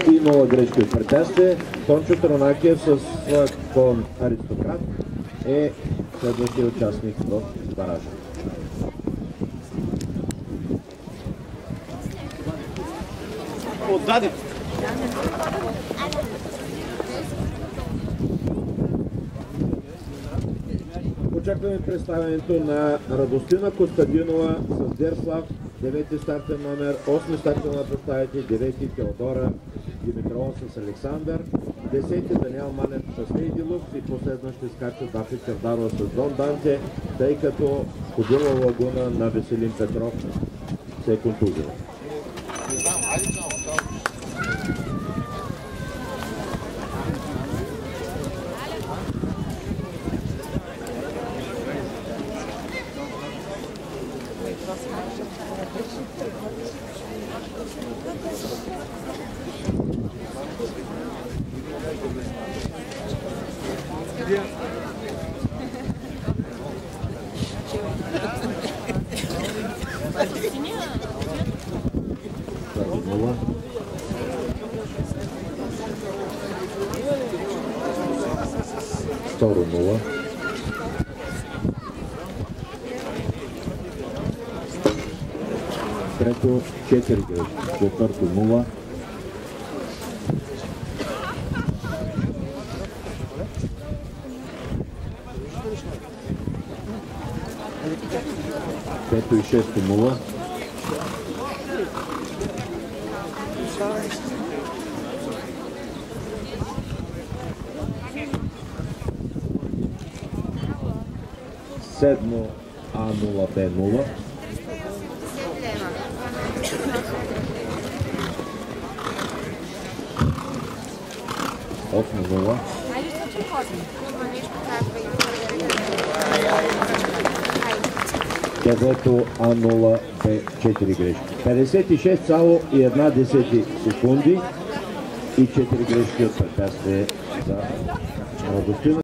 и 0 грешки от препятствие. Тончо Тронакиев с своя кон Аристократ е следващия участник в баража. Отдаде! Очакваме представянето на Радостина Костадинова с Дерслав, 9-ти стартен номер, 8-ми стартен на представители, 9-ти Теодора Димитрова с Александър, 10-ти Даниел Манев с Нейдилов и последно ще скача Дафи Чардарова с Дон Данте, тъй като ходила лагуна на Веселин Петров се е контузила. Второ 0. Трето 4 грешки. Четвърто 0. Пето и шесто 0. Седмо А0, Б0. Осмо 0. Девето А0, Б4 грешки. 56,1 секунди и 4 грешки от препятствие за Радостина.